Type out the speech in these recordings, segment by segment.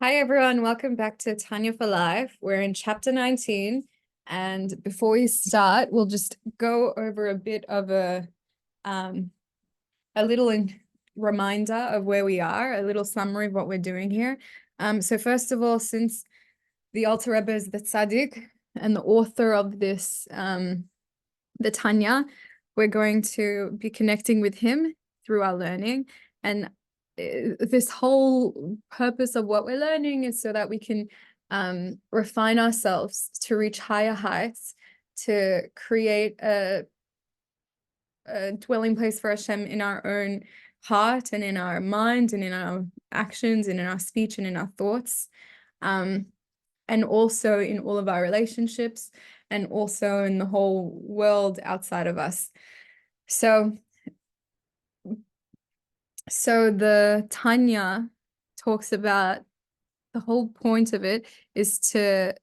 Hi, everyone. Welcome back to Tanya for Life. We're in chapter 19. And before we start, we'll just go over a bit of a little reminder of where we are, a little summary of what we're doing here. So first of all, since the Alter Rebbe is the tzaddik and the author of this, the Tanya, we're going to be connecting with him through our learning. And this whole purpose of what we're learning is so that we can refine ourselves to reach higher heights, to create a dwelling place for Hashem in our own heart and in our mind and in our actions and in our speech and in our thoughts, and also in all of our relationships and also in the whole world outside of us. So the Tanya talks about the whole point of it is to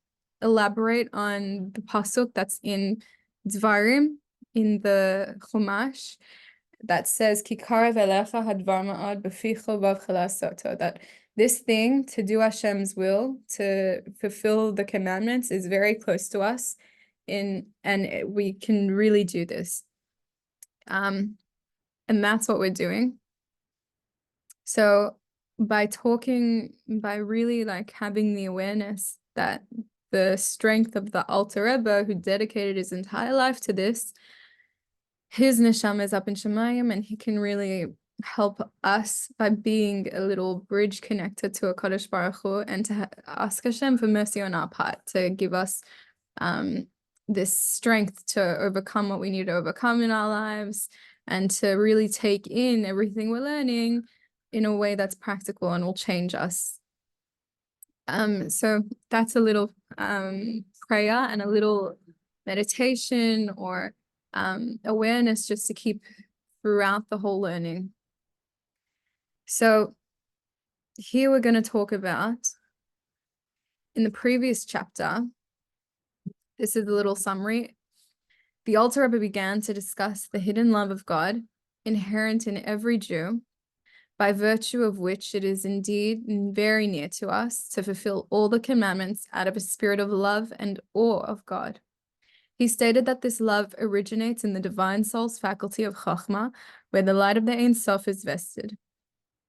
elaborate on the pasuk that's in Dvarim, in the Chumash, that says Kikarav elecha hadvar ma'od b'ficha v'avchala soto, that this thing, to do Hashem's will, to fulfill the commandments, is very close to us, and we can really do this. And that's what we're doing. So by really like having the awareness that the strength of the Alter Rebbe, who dedicated his entire life to this, his neshamah is up in Shemayim, and he can really help us by being a little bridge connector to a Kadosh Baruch Hu, and to ask Hashem for mercy on our part, to give us this strength to overcome what we need to overcome in our lives, and to really take in everything we're learning in a way that's practical and will change us. So that's a little prayer and a little meditation or awareness just to keep throughout the whole learning. So here we're going to talk about, in the previous chapter, this is a little summary. The Alter Rebbe began to discuss the hidden love of God inherent in every Jew, by virtue of which it is indeed very near to us to fulfill all the commandments out of a spirit of love and awe of God. He stated that this love originates in the divine soul's faculty of chachma, where the light of the Ein Sof is vested,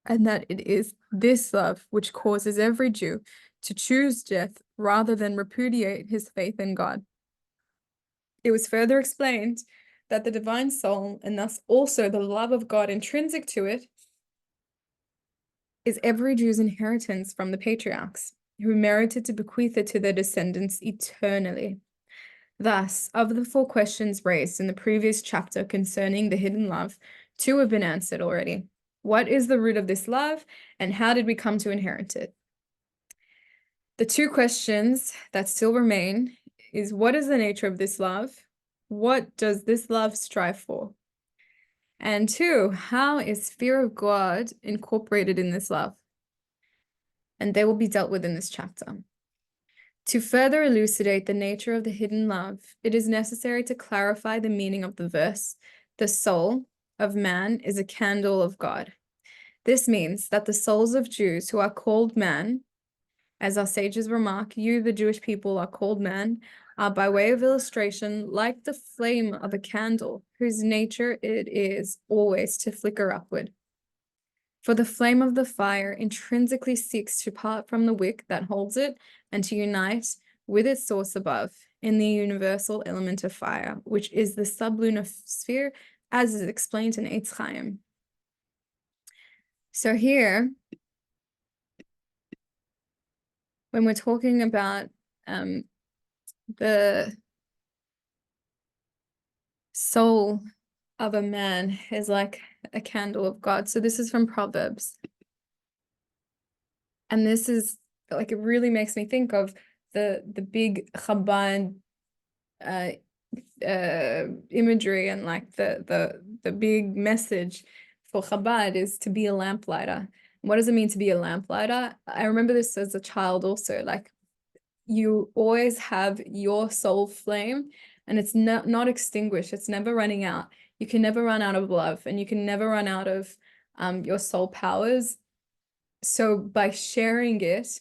and that it is this love which causes every Jew to choose death rather than repudiate his faith in God. It was further explained that the divine soul, and thus also the love of God intrinsic to it, is every Jew's inheritance from the patriarchs, who merited to bequeath it to their descendants eternally. Thus, of the 4 questions raised in the previous chapter concerning the hidden love, 2 have been answered already. What is the root of this love, and how did we come to inherit it? The 2 questions that still remain is, what is the nature of this love? What does this love strive for? And 2, how is fear of God incorporated in this love? And they will be dealt with in this chapter. To further elucidate the nature of the hidden love, it is necessary to clarify the meaning of the verse, the soul of man is a candle of God. This means that the souls of Jews who are called man, as our sages remark, you, the Jewish people, are called man, are by way of illustration like the flame of a candle, whose nature it is always to flicker upward. For the flame of the fire intrinsically seeks to part from the wick that holds it and to unite with its source above in the universal element of fire, which is the sublunar sphere, as is explained in Eitz Chaim. So here, when we're talking about the soul of a man is like a candle of God. So this is from Proverbs. And this is like, it really makes me think of the big Chabad imagery, and like the big message for Chabad is to be a lamplighter. What does it mean to be a lamplighter? I remember this as a child also, like you always have your soul flame, and it's not extinguished. It's never running out. You can never run out of love, and you can never run out of your soul powers. So by sharing it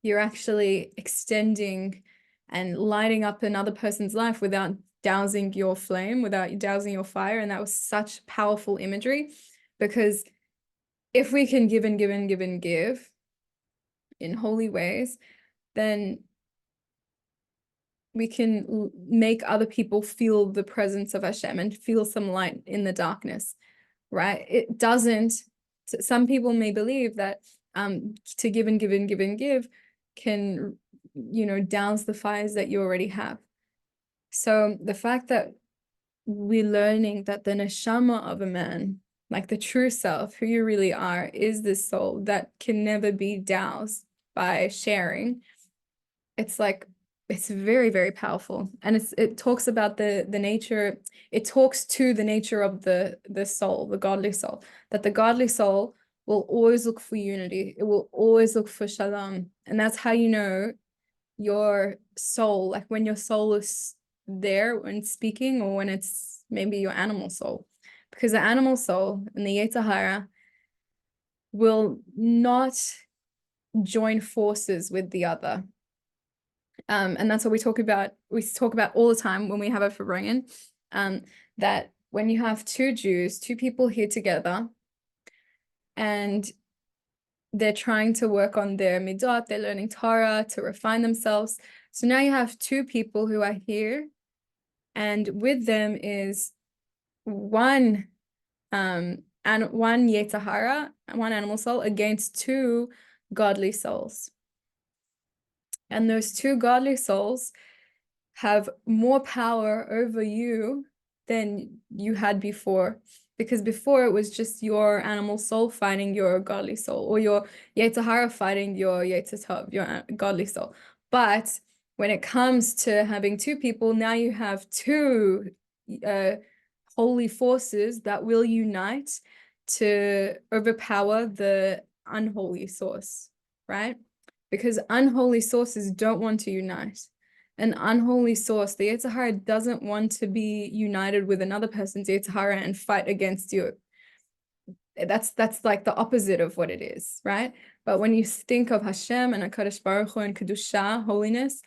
you're actually extending and lighting up another person's life without dousing your flame, without dousing your fire. And that was such powerful imagery, because if we can give and give and give and give in holy ways, then we can make other people feel the presence of Hashem and feel some light in the darkness, right? It doesn't, some people may believe that to give and give and give and give can, douse the fires that you already have. So the fact that we're learning that the neshamah of a man, like the true self, who you really are, is this soul that can never be doused by sharing. It's very, very powerful. And it talks about the nature, it talks to the nature of the soul, the godly soul, that the godly soul will always look for unity. It will always look for shalom. And that's how you know your soul, like when your soul is there when speaking, or when it's maybe your animal soul. Because the animal soul and the Yetzer Hara will not join forces with the other. And that's what we talk about all the time when we have a Farbrengen, that when you have two people here together, and they're trying to work on their midot, they're learning Torah to refine themselves. So now you have two people who are here, and with them is one and one Yetzer Hara, one animal soul, against two godly souls. And those two godly souls have more power over you than you had before. Because before it was just your animal soul fighting your godly soul, or your Yetzer Hara fighting your Yetzer Tov, your godly soul. But when it comes to having two people, now you have two holy forces that will unite to overpower the unholy source, right? Because unholy sources don't want to unite. An unholy source, the Yetzer Hara, doesn't want to be united with another person's Yetzer Hara and fight against you. That's like the opposite of what it is, right? But when you think of Hashem and HaKadosh Baruch Hu and Kedusha, holiness,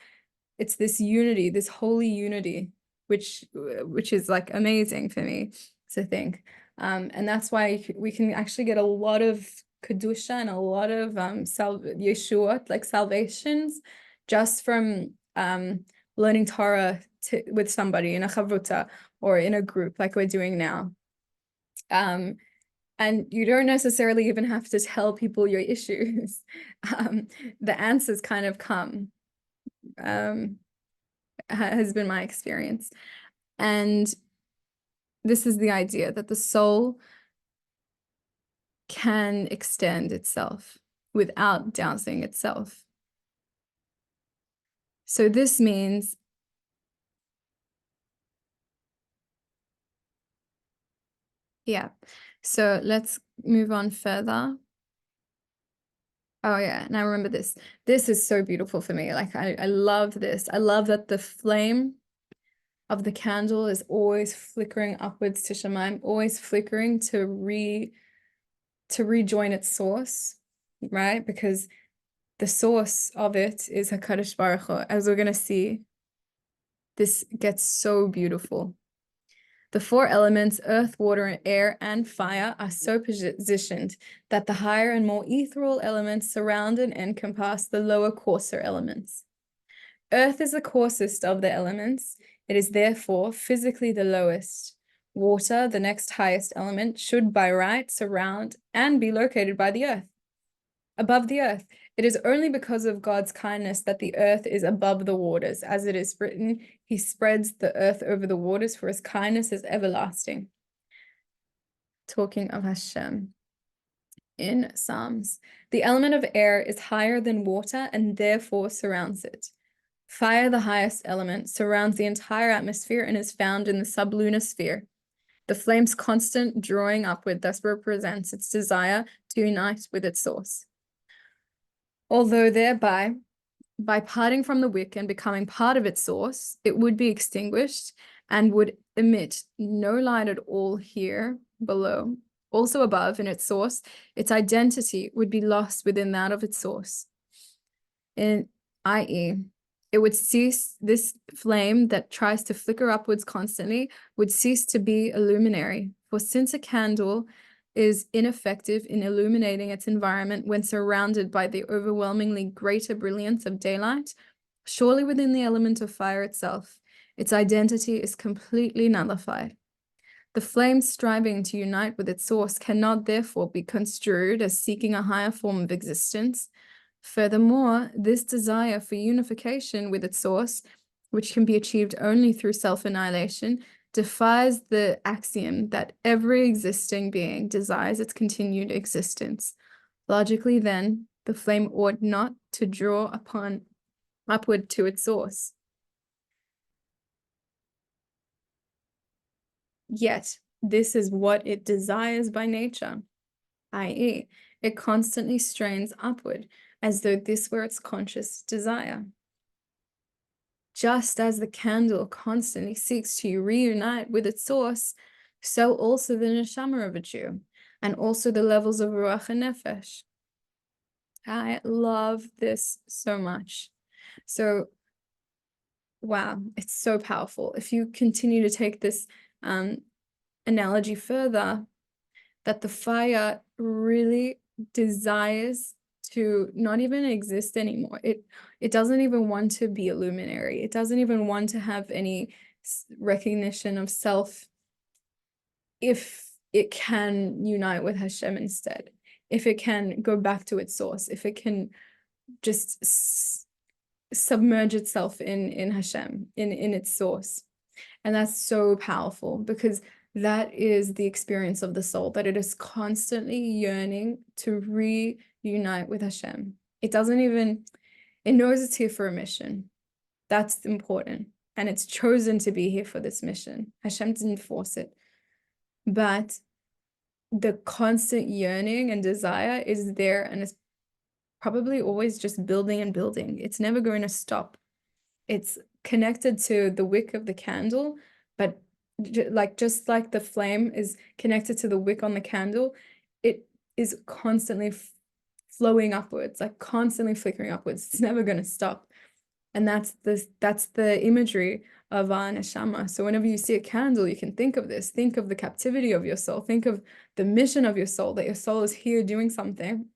it's this unity, this holy unity, which is like amazing for me to think. And that's why we can actually get a lot of Kedusha and a lot of Yeshua, like salvations, just from learning Torah with somebody in a chavruta or in a group like we're doing now. And you don't necessarily even have to tell people your issues. The answers kind of come, has been my experience. And this is the idea that the soul can extend itself without dousing itself. So this means so let's move on further. Oh yeah, and I remember this. This is so beautiful for me. Like I love this. I love that the flame of the candle is always flickering upwards to Shemaim, always flickering to rejoin its source, right? Because the source of it is HaKadosh Baruch Hu. As we're going to see, this gets so beautiful. The four elements, earth, water, air, and fire, are so positioned that the higher and more ethereal elements surround and encompass the lower, coarser elements. Earth is the coarsest of the elements. It is therefore physically the lowest. Water, the next highest element, should by right surround and be located by the earth, above the earth. It is only because of God's kindness that the earth is above the waters. As it is written, he spreads the earth over the waters, for his kindness is everlasting. Talking of Hashem in Psalms. The element of air is higher than water and therefore surrounds it. Fire, the highest element, surrounds the entire atmosphere and is found in the sublunar sphere. The flame's constant drawing upward thus represents its desire to unite with its source. Although thereby, by parting from the wick and becoming part of its source, it would be extinguished and would emit no light at all here below. Also above, in its source, its identity would be lost within that of its source. i.e., it would cease, this flame that tries to flicker upwards constantly would cease to be a luminary. For since a candle is ineffective in illuminating its environment when surrounded by the overwhelmingly greater brilliance of daylight, surely within the element of fire itself, its identity is completely nullified. The flame striving to unite with its source cannot therefore be construed as seeking a higher form of existence. Furthermore, this desire for unification with its source, which can be achieved only through self-annihilation, defies the axiom that every existing being desires its continued existence. Logically, then, the flame ought not to draw upward to its source. Yet, this is what it desires by nature, i.e., it constantly strains upward, as though this were its conscious desire. Just as the candle constantly seeks to reunite with its source, so also the neshamah of a Jew, and also the levels of ruach and nefesh. I love this so much. So, wow, it's so powerful. If you continue to take this analogy further, that the fire really desires to not even exist anymore. It doesn't even want to be a luminary. It doesn't even want to have any recognition of self if it can unite with Hashem instead, if it can go back to its source, if it can just submerge itself in Hashem, in its source. And that's so powerful, because that is the experience of the soul, that it is constantly yearning to reunite with Hashem. It knows it's here for a mission. That's important. And it's chosen to be here for this mission. Hashem didn't force it. But the constant yearning and desire is there, and it's probably always just building and building. It's never going to stop. It's connected to the wick of the candle, but just like the flame is connected to the wick on the candle, it is constantly flowing upwards, like constantly flickering upwards. It's never going to stop. And that's the imagery of our neshamah. So whenever you see a candle, you can think of this. Think of the captivity of your soul. Think of the mission of your soul, that your soul is here doing something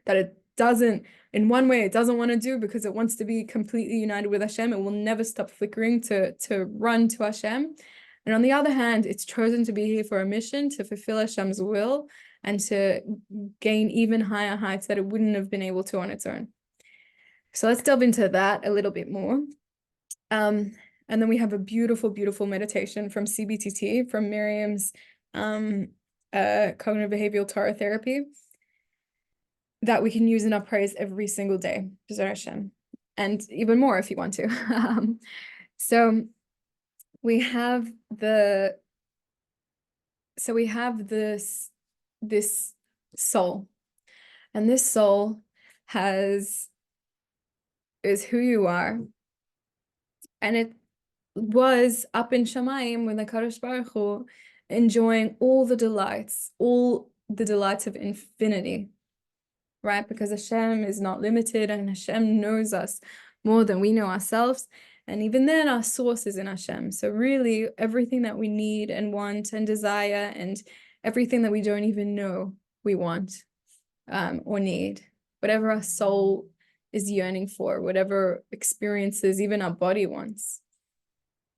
that it doesn't, in one way, it doesn't want to do, because it wants to be completely united with Hashem. It will never stop flickering to run to Hashem. And on the other hand, it's chosen to be here for a mission, to fulfill Hashem's will and to gain even higher heights that it wouldn't have been able to on its own. So let's delve into that a little bit more. And then we have a beautiful, beautiful meditation from CBTT, from Miriam's cognitive behavioral Torah therapy, that we can use in our prayers every single day, B'ezras Hashem, and even more if you want to. So we have this soul, and this soul is who you are, and it was up in Shamayim with the Kadosh Baruch Hu, enjoying all the delights of infinity, right? Because Hashem is not limited, and Hashem knows us more than we know ourselves. And even then, our source is in Hashem. So really, everything that we need and want and desire, and everything that we don't even know we want or need, whatever our soul is yearning for, whatever experiences even our body wants.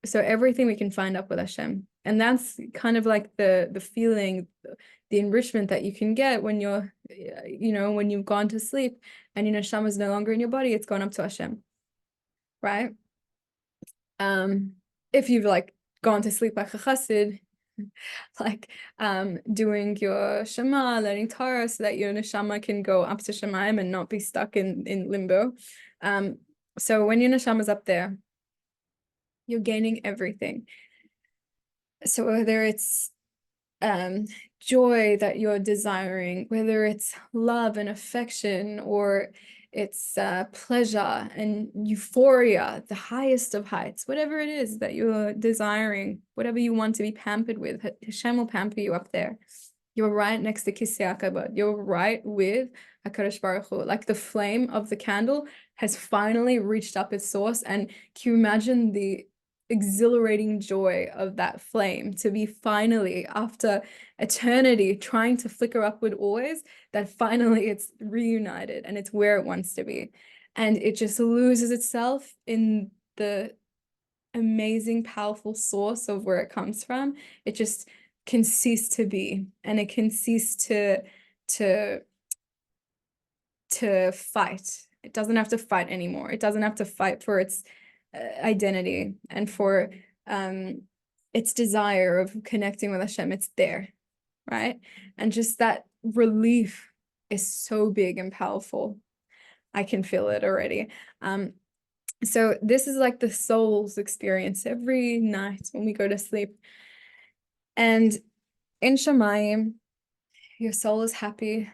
So everything we can find up with Hashem. And that's kind of like the feeling, the enrichment that you can get when you're, when you've gone to sleep and your neshama is no longer in your body, it's gone up to Hashem, right? If you've gone to sleep like a chassid, doing your shema, learning Torah, so that your neshama can go up to Shemaim and not be stuck in limbo. So when your neshama is up there, you're gaining everything. So whether it's joy that you're desiring, whether it's love and affection, or it's pleasure and euphoria, the highest of heights, whatever it is that you're desiring, whatever you want to be pampered with, Hashem will pamper you up there. You're right next to Kisei HaKavod. You're right with HaKadosh Baruch Hu. Like the flame of the candle has finally reached up its source. And can you imagine the exhilarating joy of that flame to be finally, after eternity trying to flicker upward always, that finally it's reunited and it's where it wants to be. And it just loses itself in the amazing, powerful source of where it comes from. It just can cease to be, and it can cease to fight. It doesn't have to fight anymore. It doesn't have to fight for its identity and for its desire of connecting with Hashem. It's there, right? And just that relief is so big and powerful. I can feel it already. So this is like the soul's experience every night when we go to sleep. And in Shamayim, your soul is happy.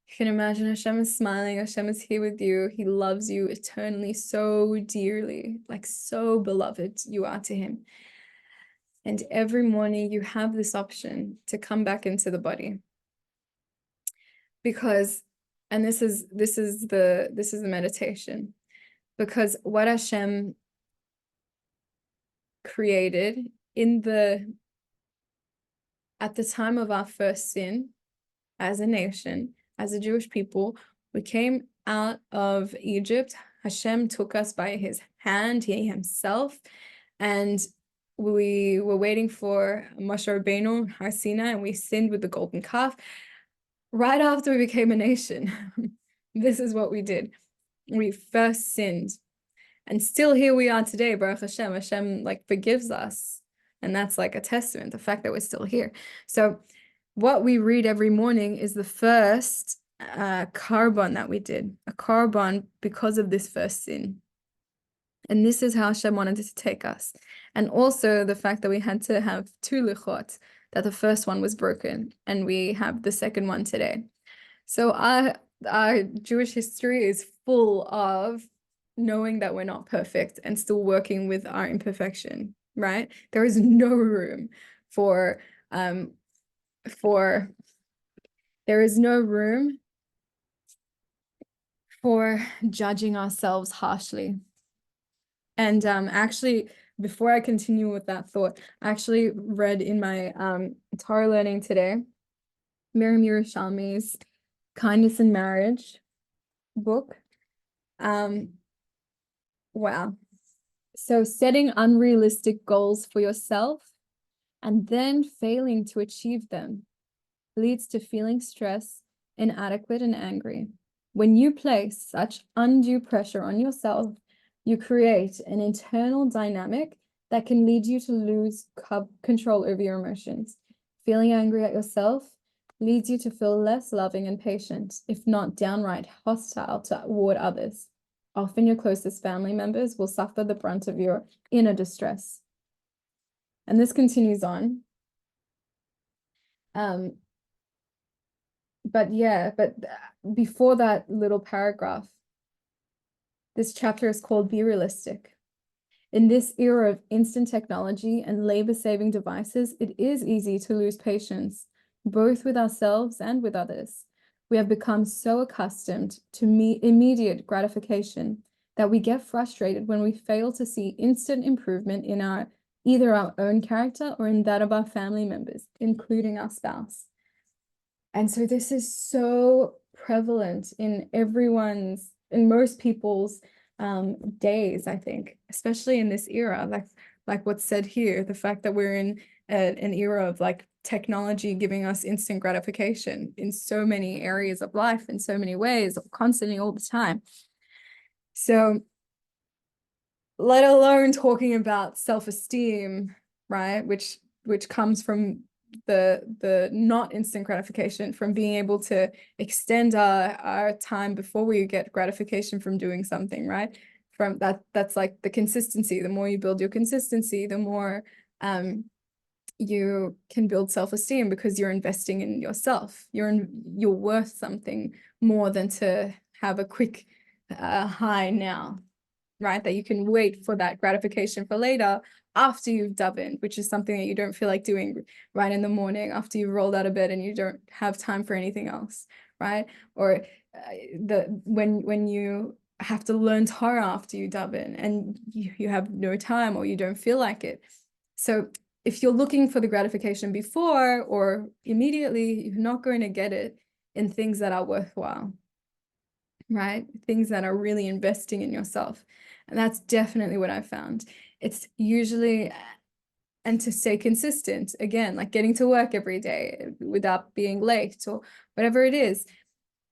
You can imagine Hashem is smiling. Hashem is here with you. He loves you eternally, so dearly, like so beloved you are to him. And every morning you have this option to come back into the body. Because, and this is the meditation. Because what Hashem created at the time of our first sin, as a nation, as a Jewish people, we came out of Egypt. Hashem took us by his hand, he himself, and we were waiting for Moshe Rabbeinu, Har Sinai, and we sinned with the golden calf. Right after we became a nation, this is what we did. We first sinned, and still here we are today, Baruch Hashem. Hashem like forgives us, and that's like a testament, the fact that we're still here. So what we read every morning is the first carbon that we did, a carbon because of this first sin. And this is how Hashem wanted to take us. And also the fact that we had to have two lichot, that the first one was broken, and we have the second one today. So our Jewish history is full of knowing that we're not perfect and still working with our imperfection, right? There is no room for judging ourselves harshly. And actually, before I continue with that thought, I actually read in my Torah learning today, Miriam Yerushalmi's Kindness in Marriage book. Wow. So setting unrealistic goals for yourself and then failing to achieve them leads to feeling stressed, inadequate, and angry. When you place such undue pressure on yourself, you create an internal dynamic that can lead you to lose control over your emotions. Feeling angry at yourself leads you to feel less loving and patient, if not downright hostile toward others. Often your closest family members will suffer the brunt of your inner distress. And this continues on. But before that little paragraph, this chapter is called Be Realistic. In this era of instant technology and labor-saving devices, it is easy to lose patience, both with ourselves and with others. We have become so accustomed to immediate gratification that we get frustrated when we fail to see instant improvement in either our own character or in that of our family members, including our spouse. And so this is so prevalent in most people's days, I think, especially in this era, like what's said here, the fact that we're in an era of like technology giving us instant gratification in so many areas of life, in so many ways, constantly, all the time. So let alone talking about self-esteem, right, which comes from the not instant gratification, from being able to extend our time before we get gratification from doing something, right? From that's like the consistency. The more you build your consistency, the more you can build self-esteem, because you're investing in yourself. You're worth something more than to have a quick high now, right? That you can wait for that gratification for later, after you've davened, which is something that you don't feel like doing right in the morning after you've rolled out of bed and you don't have time for anything else, right? Or when you have to learn Torah after you daven, and you have no time or you don't feel like it. So if you're looking for the gratification before or immediately, you're not going to get it in things that are worthwhile, right? Things that are really investing in yourself. And that's definitely what I found. It's usually, and to stay consistent, again, like getting to work every day without being late or whatever it is,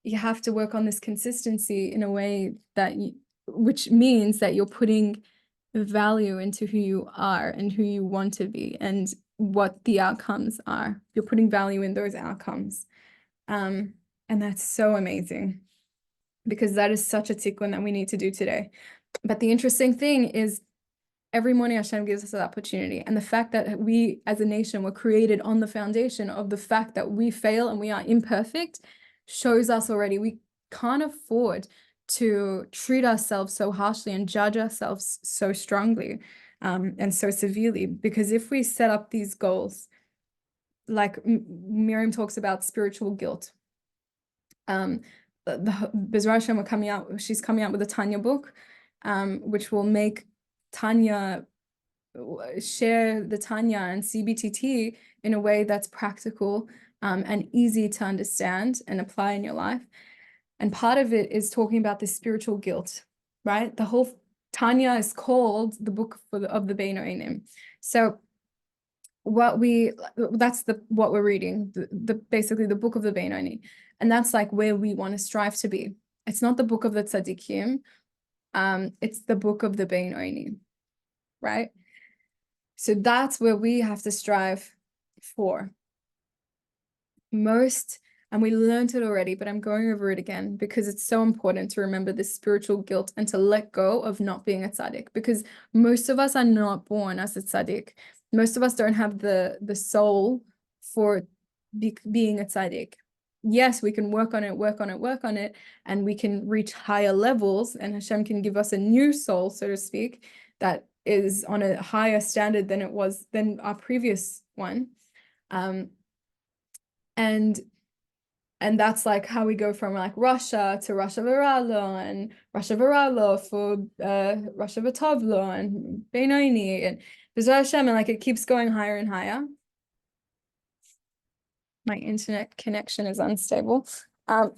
you have to work on this consistency in a way that which means that you're putting value into who you are and who you want to be and what the outcomes are. You're putting value in those outcomes. And that's so amazing, because that is such a tikkun that we need to do today. But the interesting thing is, every morning Hashem gives us that opportunity. And the fact that we as a nation were created on the foundation of the fact that we fail and we are imperfect shows us already we can't afford to treat ourselves so harshly and judge ourselves so strongly and so severely. Because if we set up these goals, like Miriam talks about spiritual guilt, Bezrat Hashem she's coming out with a Tanya book, which will make Tanya share the Tanya and CBTT in a way that's practical and easy to understand and apply in your life. And part of it is talking about this spiritual guilt, right? The whole Tanya is called the book of the Beinonim. So what we're reading, basically the book of the Beinonim. And that's like where we want to strive to be. It's not the book of the tzaddikim. It's the book of the Beinonim, right? So that's where we have to strive for. And we learned it already, but I'm going over it again because it's so important to remember this spiritual guilt and to let go of not being a tzaddik, because most of us are not born as a tzaddik. Most of us don't have the soul for being a tzaddik. Yes, we can work on it, and we can reach higher levels, and Hashem can give us a new soul, so to speak, that is on a higher standard than our previous one. And that's like how we go from like Russia to Russia Varalo and Russia Varalo for Russia Vatovlo and Beinoini and Bezrat Hashem, and like it keeps going higher and higher. My internet connection is unstable. So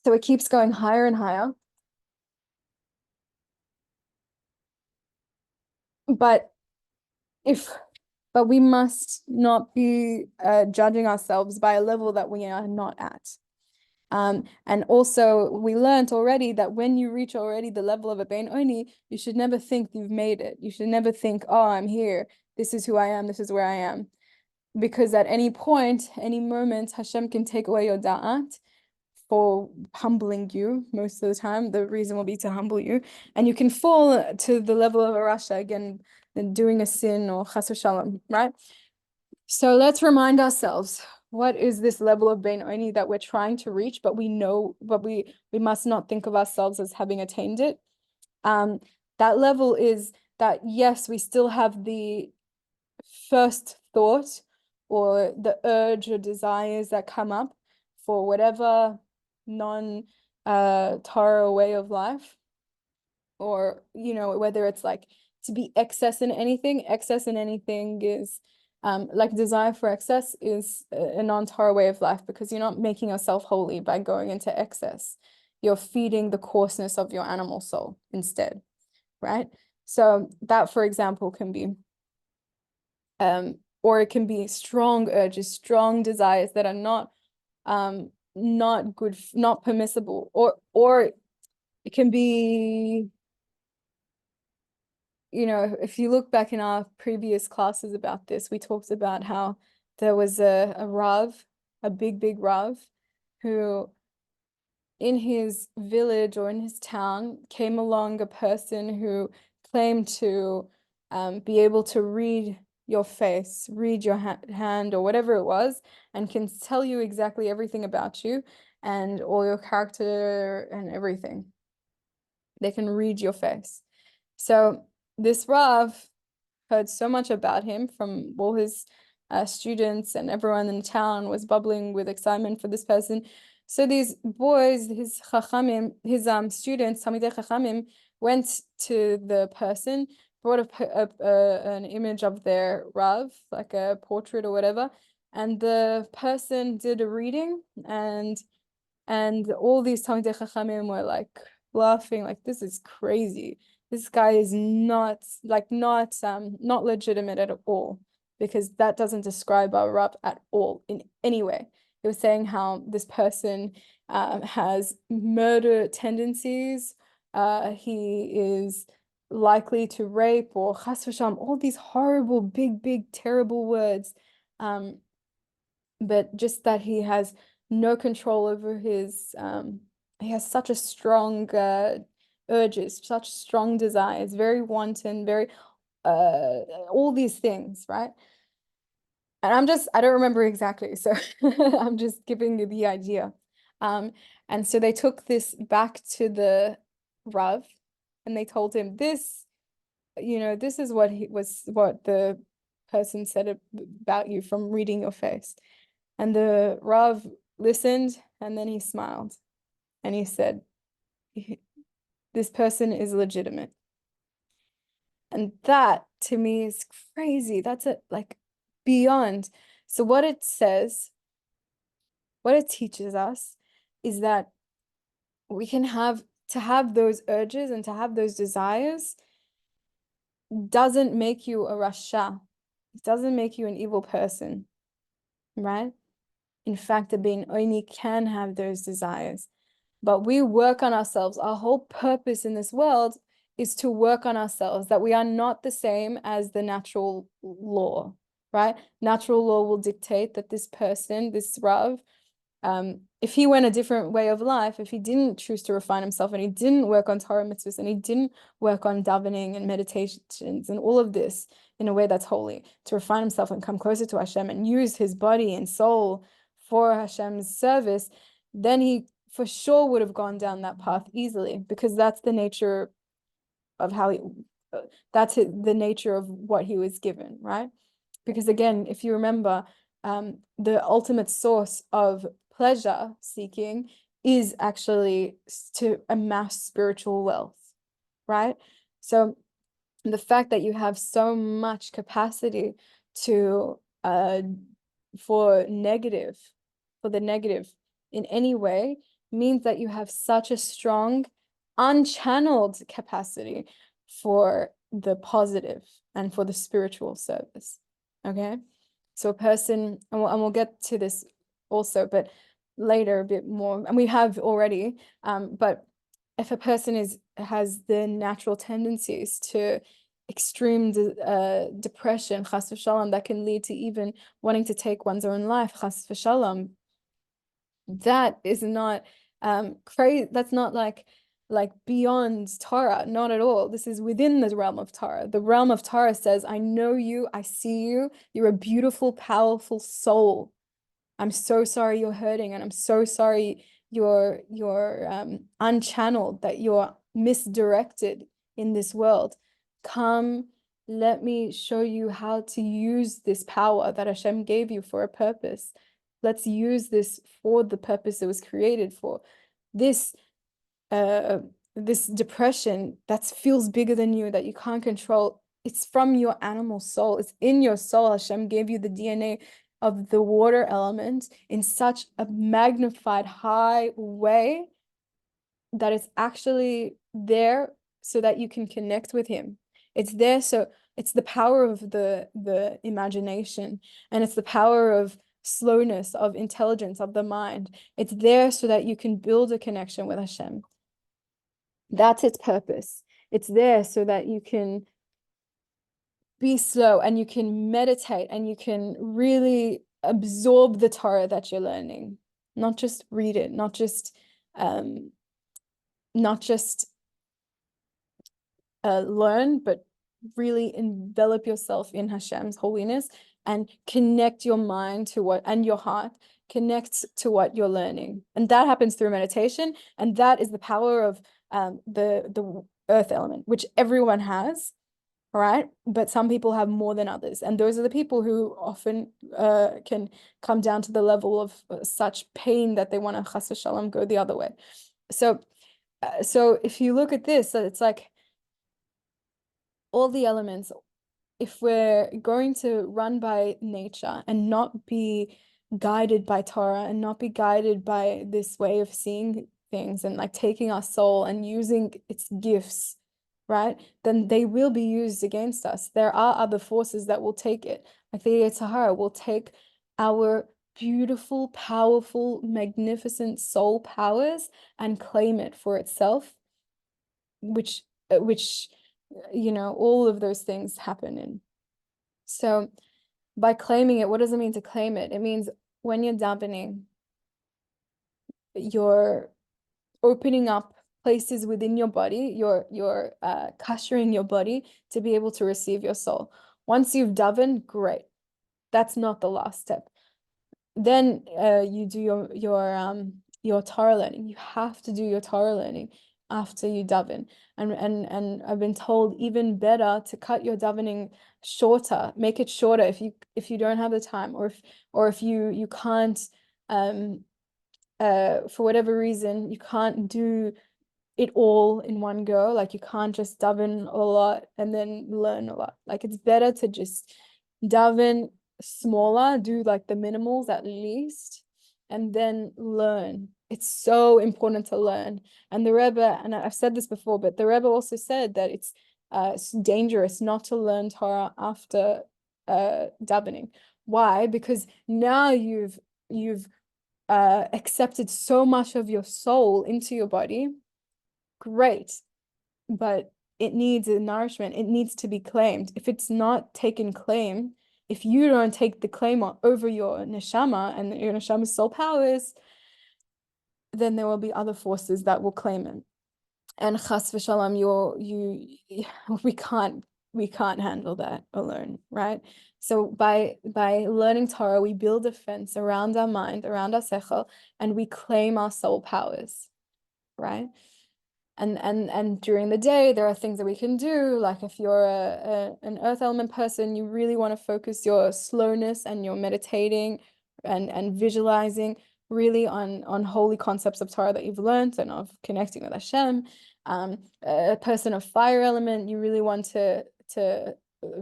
it keeps going higher and higher. But we must not be judging ourselves by a level that we are not at. And also we learned already that when you reach already the level of a Beinoini, you should never think you've made it. You should never think, oh, I'm here. This is who I am. This is where I am. Because at any point, any moment, Hashem can take away your da'at for humbling you. Most of the time, the reason will be to humble you. And you can fall to the level of a rasha again, than doing a sin or chas v'shalom, right? So let's remind ourselves, what is this level of Beinoini that we're trying to reach, but we must not think of ourselves as having attained it. That level is that, yes, we still have the first thought or the urge or desires that come up for whatever non-Torah way of life, or, whether it's like to be excess in anything is like desire for excess is a non-Torah way of life, because you're not making yourself holy by going into excess. You're feeding the coarseness of your animal soul instead, right? So that, for example, can be or it can be strong urges, strong desires that are not good, not permissible, or it can be, if you look back in our previous classes about this, we talked about how there was a Rav, a big Rav, who in his village or in his town came along a person who claimed to be able to read your face, read your hand or whatever it was, and can tell you exactly everything about you and all your character and everything. They can read your face. So this Rav heard so much about him from all his students, and everyone in town was bubbling with excitement for this person. So these boys, his chachamim, his students, Talmidei chachamim, went to the person, brought an image of their Rav, like a portrait or whatever, and the person did a reading, and all these Talmidei chachamim were like laughing, like, this is crazy. This guy is not legitimate at all, because that doesn't describe our Rav at all in any way. It was saying how this person has murder tendencies. He is likely to rape, or chas v'shalom, all these horrible, big, terrible words. But just that he has no control over his, he has such a strong urges, such strong desires, very wanton, very, all these things, right? And I don't remember exactly, so I'm just giving you the idea. And so they took this back to the Rav, and they told him this, this is what the person said about you from reading your face. And the Rav listened, and then he smiled, and he said, this person is legitimate. And that to me is crazy. That's like beyond. So what it says, what it teaches us is that we can have those urges and to have those desires doesn't make you a rasha. It doesn't make you an evil person, right? In fact, the being only can have those desires. But we work on ourselves. Our whole purpose in this world is to work on ourselves, that we are not the same as the natural law, right? Natural law will dictate that this person, this Rav, if he went a different way of life, if he didn't choose to refine himself, and he didn't work on Torah mitzvahs, and he didn't work on davening and meditations and all of this in a way that's holy, to refine himself and come closer to Hashem and use his body and soul for Hashem's service, then he for sure would have gone down that path easily, because that's the nature of how the nature of what he was given, right? Because again, if you remember, the ultimate source of pleasure seeking is actually to amass spiritual wealth, right? So the fact that you have so much capacity to for the negative in any way means that you have such a strong unchanneled capacity for the positive and for the spiritual service. Okay, so a person, and we'll get to this also, but later a bit more, and we have already, but if a person has the natural tendencies to extreme depression, chas v'shalom, that can lead to even wanting to take one's own life, chas v'shalom, that is not crazy. That's not like beyond Torah, not at all. This is within the realm of Torah. The realm of Torah says, I know you, I see you, you're a beautiful, powerful soul. I'm so sorry you're hurting, and I'm so sorry you're unchanneled, that you're misdirected in this world. Come, let me show you how to use this power that Hashem gave you for a purpose. Let's use this for the purpose it was created for. This depression that feels bigger than you, that you can't control, it's from your animal soul. It's in your soul. Hashem gave you the DNA of the water element in such a magnified high way that it's actually there so that you can connect with him. It's there, so it's the power of the imagination, and it's the power of slowness, of intelligence, of the mind. It's there so that you can build a connection with Hashem. That's its purpose. It's there so that you can be slow, and you can meditate, and you can really absorb the Torah that you're learning, not just read it, not just learn, but really envelop yourself in Hashem's holiness and connect your mind to and your heart connects to what you're learning. And that happens through meditation, and that is the power of the earth element, which everyone has. all right? But some people have more than others. And those are the people who often can come down to the level of such pain that they want to chas v'shalom go the other way. So if you look at this, it's like all the elements, if we're going to run by nature and not be guided by Torah and not be guided by this way of seeing things and like taking our soul and using its gifts, right? Then they will be used against us. There are other forces that will take it. Like the Yetzer Hara will take our beautiful, powerful, magnificent soul powers and claim it for itself, which you know, all of those things happen in. So by claiming it, what does it mean to claim it? It means when you're davening, you're opening up places within your body, you're kashering your body to be able to receive your soul. Once you've davened, great. That's not the last step. Then you do your Torah learning. You have to do your Torah learning after you daven. And I've been told even better to cut your davening shorter, make it shorter if you don't have the time, or if you can't for whatever reason you can't do it all in one go. Like you can't just daven a lot and then learn a lot. Like it's better to just daven smaller, do like the minimals at least, and then learn. It's so important to learn. And the Rebbe, and I've said this before, but the Rebbe also said that it's dangerous not to learn Torah after davening. Why? Because now you've accepted so much of your soul into your body. Great, but it needs a nourishment. It needs to be claimed. If it's not taken claim, if you don't take the claim over your neshamah and your neshama's soul powers, then there will be other forces that will claim it. And chas v'shalom, we can't handle that alone, right? So by learning Torah, we build a fence around our mind, around our sechel, and we claim our soul powers, right? And during the day, there are things that we can do. Like if you're an earth element person, you really want to focus your slowness and your meditating and visualizing really on holy concepts of Torah that you've learned and of connecting with Hashem. A person of fire element, you really want to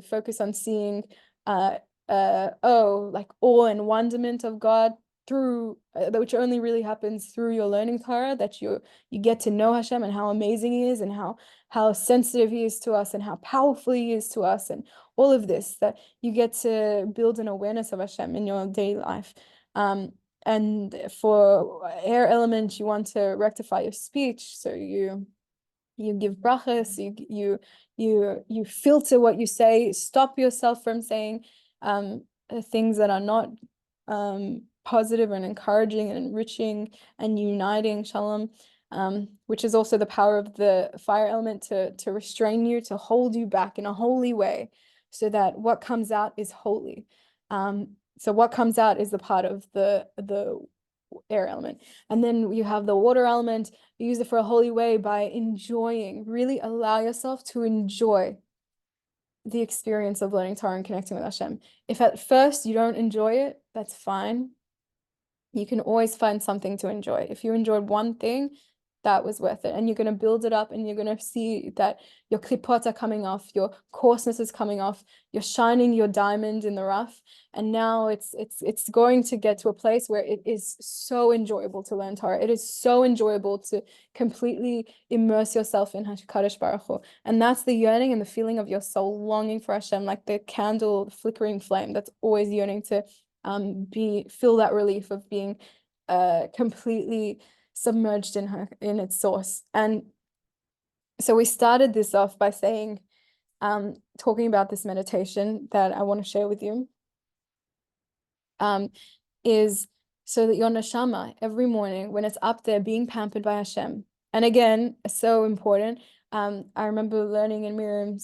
focus on seeing like awe and wonderment of God through which only really happens through your learning Torah, that you get to know Hashem and how amazing He is and how sensitive He is to us and how powerful He is to us and all of this, that you get to build an awareness of Hashem in your daily life. And for air element, you want to rectify your speech, so you give brachas, you filter what you say, stop yourself from saying things that are not positive and encouraging and enriching and uniting, shalom, which is also the power of the fire element to restrain you, to hold you back in a holy way, so that what comes out is holy. So what comes out is the part of the air element. And then you have the water element. You use it for a holy way by enjoying, really allow yourself to enjoy the experience of learning Torah and connecting with Hashem. If at first you don't enjoy it, that's fine. You can always find something to enjoy. If you enjoyed one thing, that was worth it. And you're going to build it up and you're going to see that your klippot are coming off, your coarseness is coming off, you're shining your diamond in the rough. And now it's going to get to a place where it is so enjoyable to learn Torah. It is so enjoyable to completely immerse yourself in HaKadosh Baruch Hu. And that's the yearning and the feeling of your soul longing for Hashem, like the candle, the flickering flame that's always yearning to feel that relief of being completely submerged in its source. And so we started this off by saying, talking about this meditation that I want to share with you, is so that your neshamah every morning when it's up there being pampered by Hashem. And again, so important. I remember learning in Miriam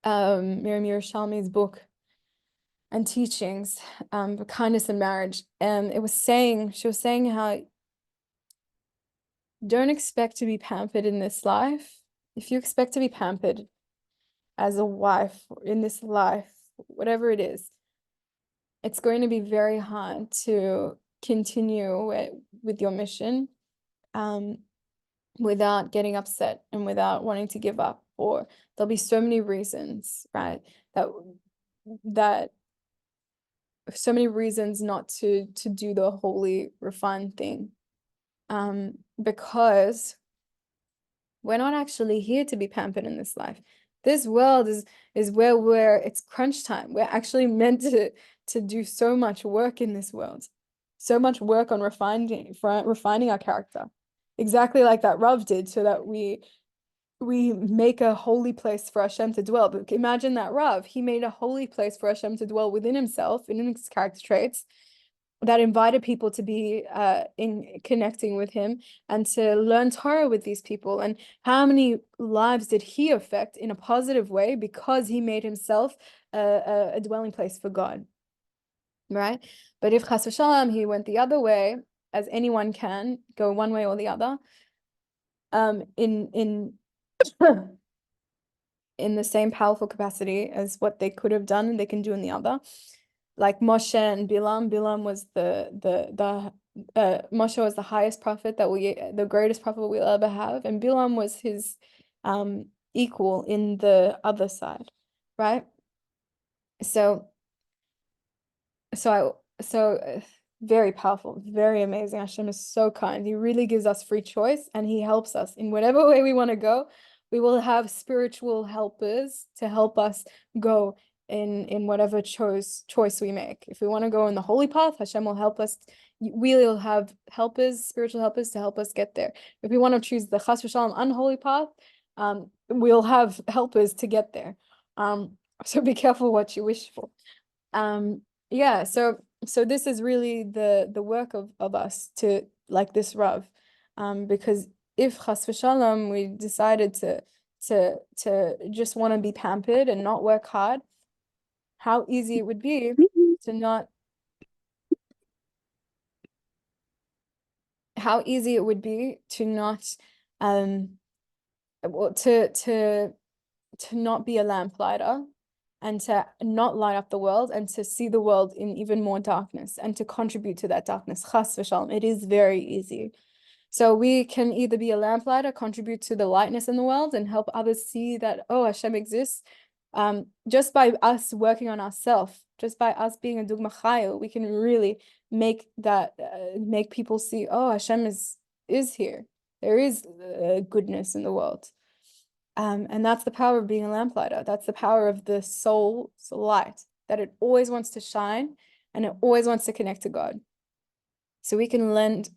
Yerushalmi's book and teachings, kindness in marriage, and she was saying how don't expect to be pampered in this life. If you expect to be pampered, as a wife in this life, whatever it is, it's going to be very hard to continue with your mission without getting upset and without wanting to give up. Or there'll be so many reasons, right? That so many reasons not to do the holy, refined thing. Because we're not actually here to be pampered in this life. This world is where it's crunch time. We're actually meant to do so much work in this world, so much work on refining our character, exactly like that Rav did, so that we make a holy place for Hashem to dwell. But imagine that Rav, he made a holy place for Hashem to dwell within himself, in his character traits, that invited people to be in connecting with him and to learn Torah with these people. And how many lives did he affect in a positive way because he made himself a dwelling place for God, right? But if chas v'shalom he went the other way, as anyone can go one way or the other, in in the same powerful capacity as what they could have done and they can do in the other. Like Moshe and Bilam. Bilam was Moshe was the highest prophet the greatest prophet we'll ever have, and Bilam was his equal in the other side, right? So very powerful, very amazing. Hashem is so kind. He really gives us free choice, and he helps us in whatever way we want to go. We will have spiritual helpers to help us go in whatever choice we make. If we want to go in the holy path, Hashem will help us. We will have helpers, spiritual helpers, to help us get there. If we want to choose the chas v'shalom unholy path, we'll have helpers to get there. So be careful what you wish for. Yeah, so this is really the work of us, to like this Rav, because if chas v'shalom we decided to just want to be pampered and not work hard, how easy it would be to not to not be a lamplighter, and to not light up the world, and to see the world in even more darkness, and to contribute to that darkness. Chas v'shalom, it is very easy. So we can either be a lamplighter, contribute to the lightness in the world, and help others see that, oh, Hashem exists. Just by us working on ourselves, just by us being a dugma chayil, we can really make people see, oh, Hashem is here. There is goodness in the world. And that's the power of being a lamplighter. That's the power of the soul's light, that it always wants to shine and it always wants to connect to God. So we can lend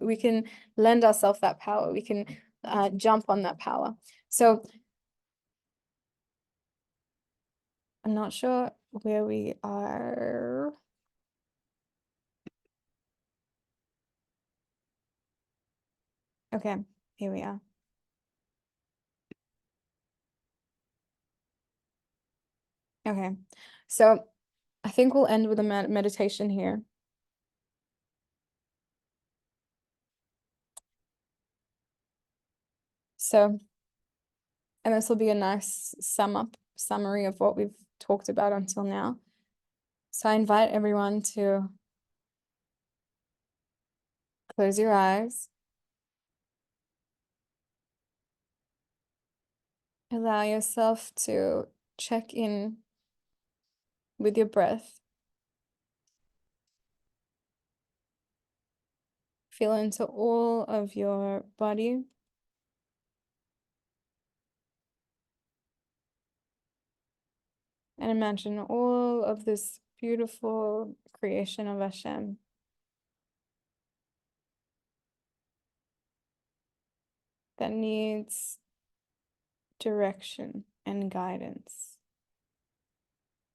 ourselves that power. We can jump on that power. So I'm not sure where we are. Okay, here we are. Okay, so I think we'll end with a meditation here. So, and this will be a nice summary of what we've talked about until now. So I invite everyone to close your eyes. Allow yourself to check in with your breath. Feel into all of your body. And imagine all of this beautiful creation of Hashem. That needs direction and guidance.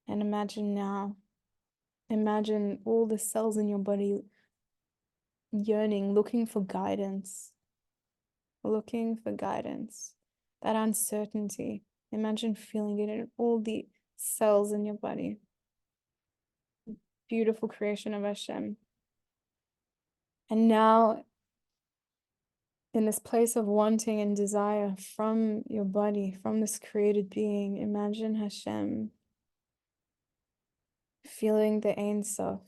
And imagine all the cells in your body yearning, looking for guidance. That uncertainty. Imagine feeling it in all the cells in your body. Beautiful creation of Hashem. And now in this place of wanting and desire from your body, from this created being, imagine Hashem feeling the Ein Sof,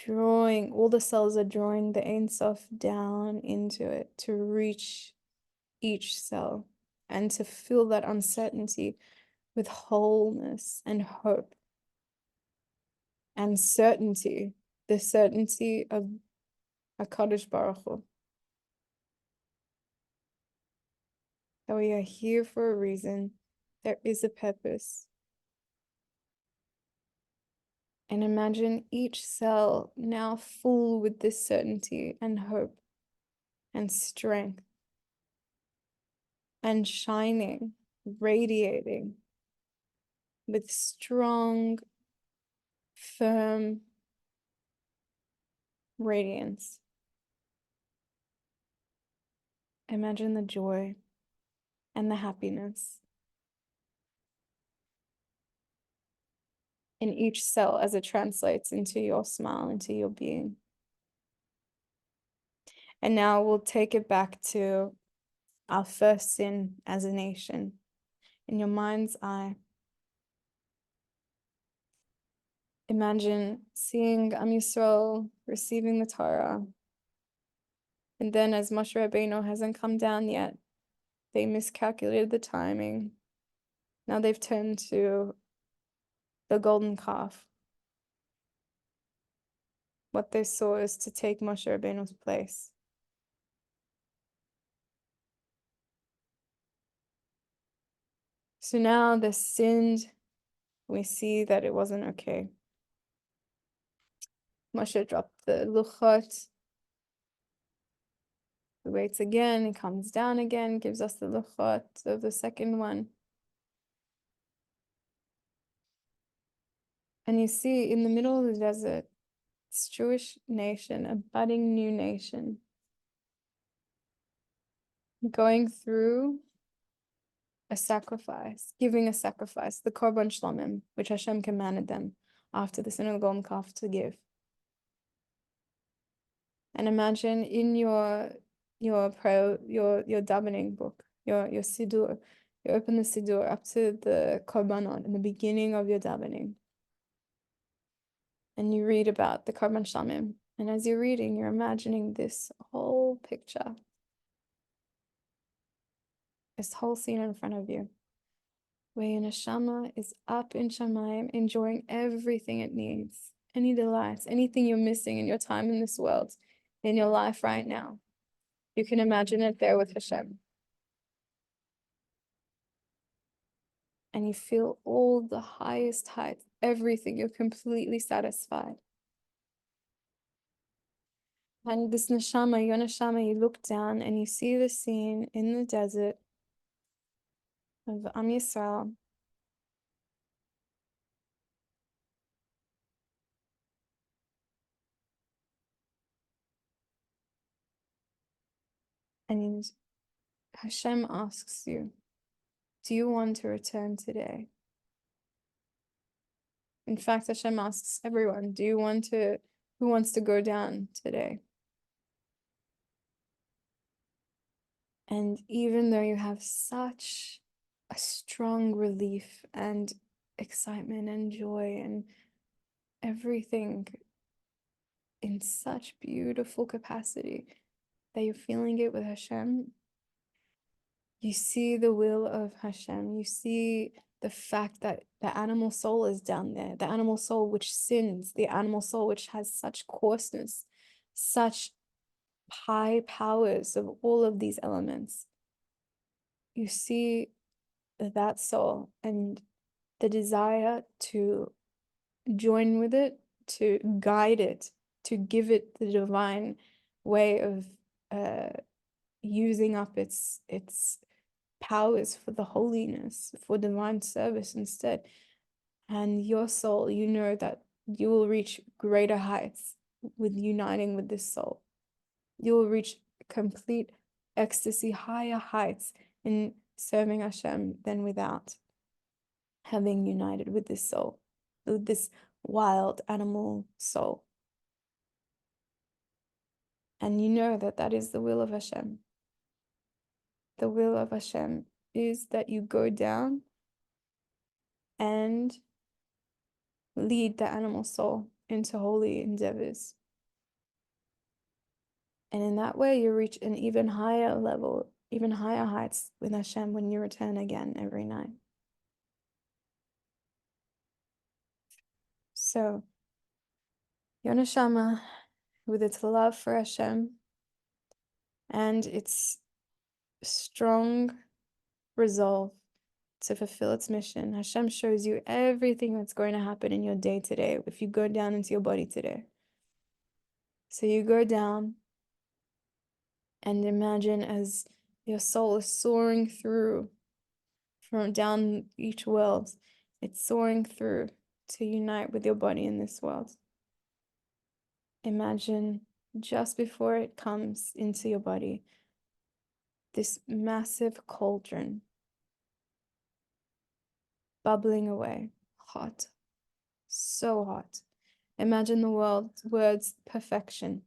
drawing, all the cells are drawing the Ein Sof down into it to reach each cell and to fill that uncertainty with wholeness and hope and certainty, the certainty of HaKadosh Baruch Hu. That we are here for a reason. There is a purpose. And imagine each cell now full with this certainty and hope and strength and shining, radiating with strong, firm radiance. Imagine the joy and the happiness in each cell as it translates into your smile, into your being. And now we'll take it back to our first sin as a nation. In your mind's eye, imagine seeing Am Yisrael receiving the Torah. And then as Moshe Rabbeinu hasn't come down yet, they miscalculated the timing. Now they've turned to the golden calf. What they saw is to take Moshe Rabbeinu's place. So now they sinned. We see that it wasn't okay. Moshe dropped the luchot. He waits again, he comes down again, gives us the luchot of the second one. And you see in the middle of the desert, this Jewish nation, a budding new nation, going through a sacrifice, giving a sacrifice, the Korban Shlomim, which Hashem commanded them after the sin of the golden calf to give. And imagine in your davening book, your siddur, you open the siddur up to the korbanot in the beginning of your davening, and you read about the Korban Shlomim. And as you're reading, you're imagining this whole picture, this whole scene in front of you, where your neshamah is up in Shamayim, enjoying everything it needs, any delights, anything you're missing in your time in this world, in your life right now. You can imagine it there with Hashem. And you feel all the highest heights, everything, you're completely satisfied. And this neshamah, your neshamah, you look down and you see the scene in the desert of Am Yisrael. And Hashem asks you, do you want to return today? In fact, Hashem asks everyone, who wants to go down today? And even though you have such a strong relief and excitement and joy and everything in such beautiful capacity that you're feeling it with Hashem, you see the will of Hashem. You see the fact that the animal soul is down there, the animal soul which sins, the animal soul which has such coarseness, such high powers of all of these elements. You see that soul and the desire to join with it, to guide it, to give it the divine way of using up its powers for the holiness, for divine service instead. And your soul, you know that you will reach greater heights with uniting with this soul. You will reach complete ecstasy, higher heights in serving Hashem than without having united with this soul, with this wild animal soul. And you know that that is the will of Hashem. The will of Hashem is that you go down and lead the animal soul into holy endeavors. And in that way, you reach an even higher level, even higher heights with Hashem when you return again every night. So, your neshama, with its love for Hashem and its strong resolve to fulfill its mission, Hashem shows you everything that's going to happen in your day today if you go down into your body today. So you go down and imagine as your soul is soaring through from down each world, it's soaring through to unite with your body in this world. Imagine just before it comes into your body, this massive cauldron bubbling away, hot, so hot. Imagine the words perfection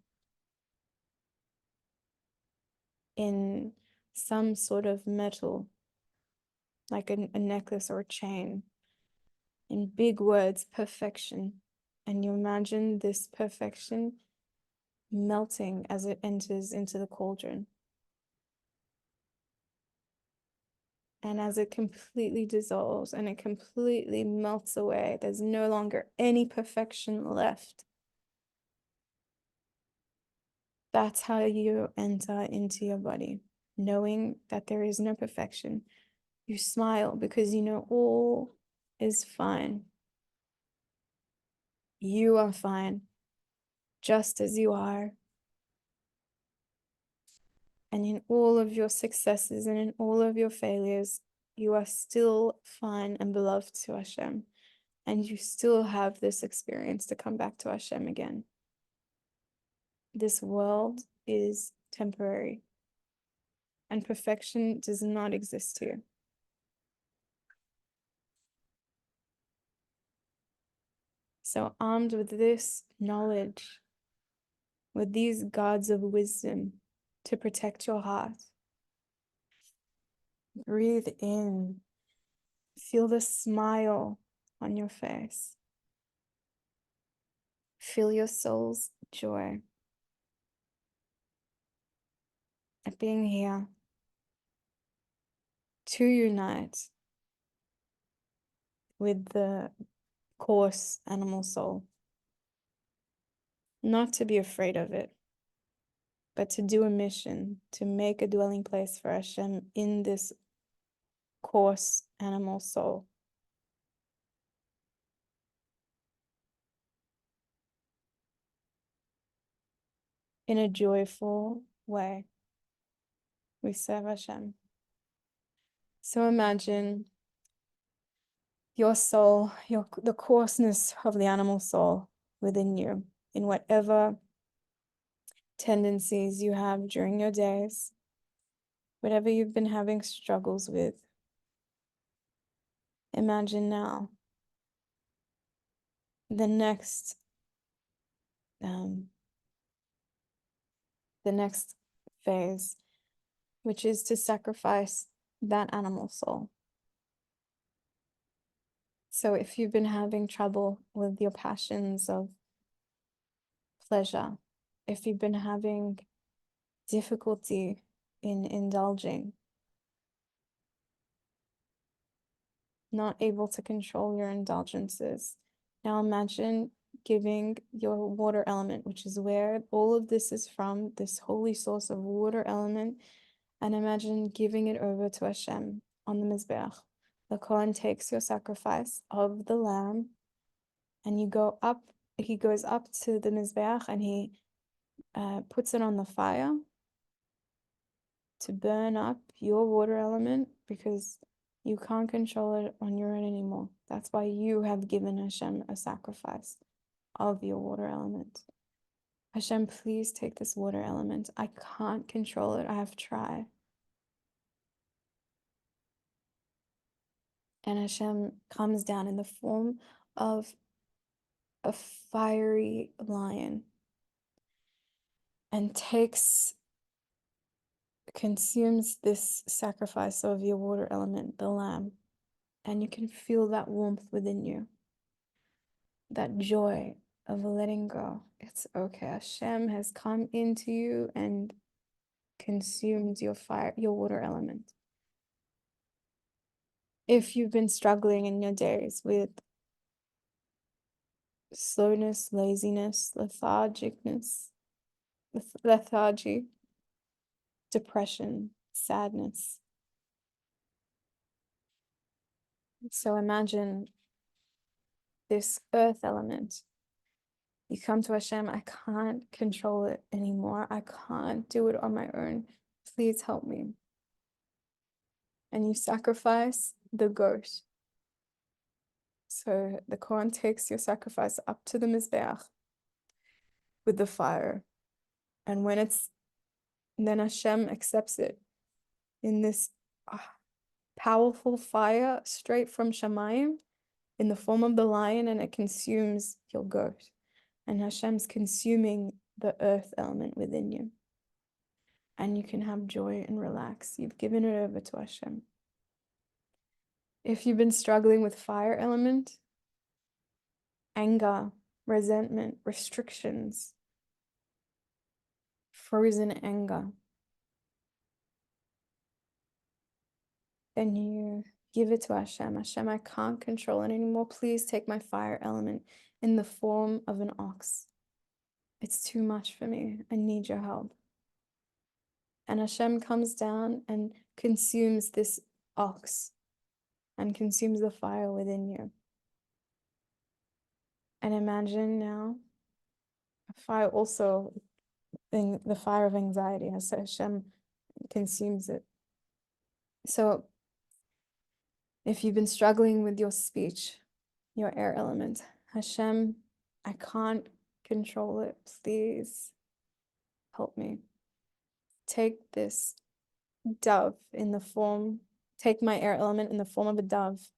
in some sort of metal, like a necklace or a chain. In big words, perfection. And you imagine this perfection melting as it enters into the cauldron. And as it completely dissolves and it completely melts away, there's no longer any perfection left. That's how you enter into your body, knowing that there is no perfection. You smile because you know all is fine. You are fine, just as you are. And in all of your successes and in all of your failures, you are still fine and beloved to Hashem. And you still have this experience to come back to Hashem again. This world is temporary. And perfection does not exist here. So armed with this knowledge, with these gods of wisdom to protect your heart, breathe in. Feel the smile on your face. Feel your soul's joy at being here to unite with the coarse animal soul. Not to be afraid of it, but to do a mission, to make a dwelling place for Hashem in this coarse animal soul. In a joyful way, we serve Hashem. So imagine your soul, the coarseness of the animal soul within you, in whatever tendencies you have during your days, whatever you've been having struggles with. Imagine now the next phase, which is to sacrifice that animal soul. So if you've been having trouble with your passions of pleasure, if you've been having difficulty in indulging, not able to control your indulgences, now imagine giving your water element, which is where all of this is from, this holy source of water element, and imagine giving it over to Hashem on the Mizbeach. The Kohen takes your sacrifice of the lamb and he goes up to the Mizbeach and he puts it on the fire to burn up your water element, because you can't control it on your own anymore. That's why you have given Hashem a sacrifice of your water element. Hashem, please take this water element. I can't control it. I have tried. And Hashem comes down in the form of a fiery lion. and consumes this sacrifice of your water element, the lamb, and you can feel that warmth within you, that joy of letting go. It's okay. Hashem has come into you and consumed your fire, your water element. If you've been struggling in your days with slowness, laziness, lethargy, depression, sadness. So imagine this earth element. You come to Hashem, I can't control it anymore. I can't do it on my own. Please help me. And you sacrifice the goat. So the Kohen takes your sacrifice up to the Mizbeach with the fire. And then Hashem accepts it in this powerful fire straight from Shamayim in the form of the lion, and it consumes your goat. And Hashem's consuming the earth element within you. And you can have joy and relax. You've given it over to Hashem. If you've been struggling with fire element, anger, resentment, restrictions, frozen anger, then you give it to Hashem. Hashem, I can't control it anymore. Please take my fire element in the form of an ox. It's too much for me. I need your help. And Hashem comes down and consumes this ox and consumes the fire within you. And imagine now a fire also, the fire of anxiety, as Hashem consumes it. So if you've been struggling with your speech, your air element, Hashem, I can't control it. Please help me. Take this dove take my air element in the form of a dove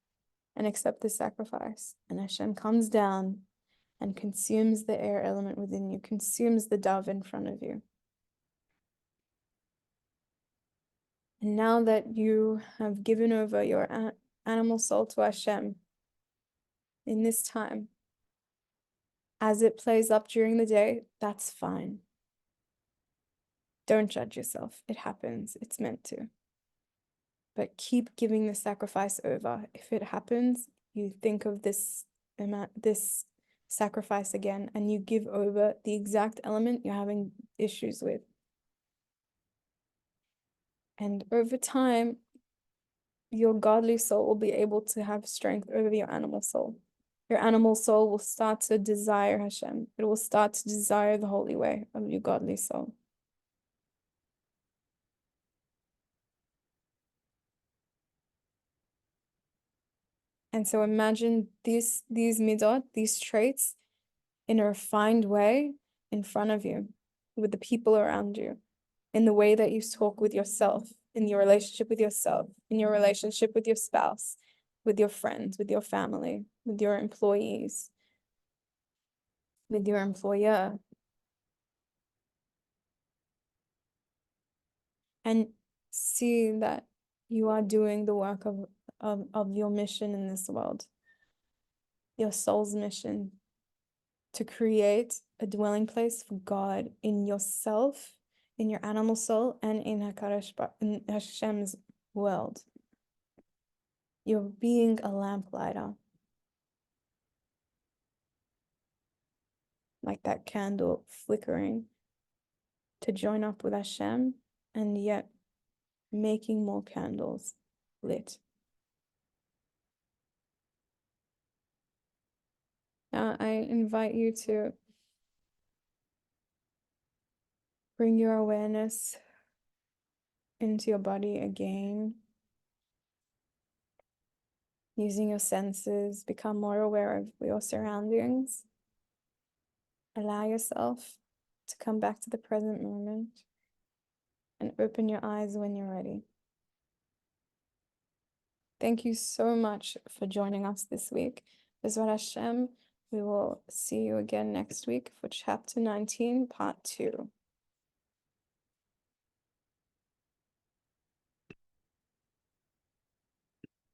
and accept this sacrifice. And Hashem comes down and consumes the air element within you, consumes the dove in front of you. And now that you have given over your animal soul to Hashem in this time, as it plays up during the day, that's fine. Don't judge yourself. It happens. It's meant to. But keep giving the sacrifice over. If it happens, you think of this sacrifice again, and you give over the exact element you're having issues with. And over time, your godly soul will be able to have strength over your animal soul. Your animal soul will start to desire Hashem. It will start to desire the holy way of your godly soul. And so imagine these midot, these traits, in a refined way in front of you, with the people around you, in the way that you talk with yourself, in your relationship with yourself, in your relationship with your spouse, with your friends, with your family, with your employees, with your employer. And see that you are doing the work of your mission in this world, your soul's mission, to create a dwelling place for God in yourself, in your animal soul, and in Hashem's world. You're being a lamplighter, like that candle flickering to join up with Hashem, and yet making more candles lit. Now I invite you to bring your awareness into your body again. Using your senses, become more aware of your surroundings. Allow yourself to come back to the present moment and open your eyes when you're ready. Thank you so much for joining us this week. B'ezrat Hashem, we will see you again next week for chapter 19, part 2.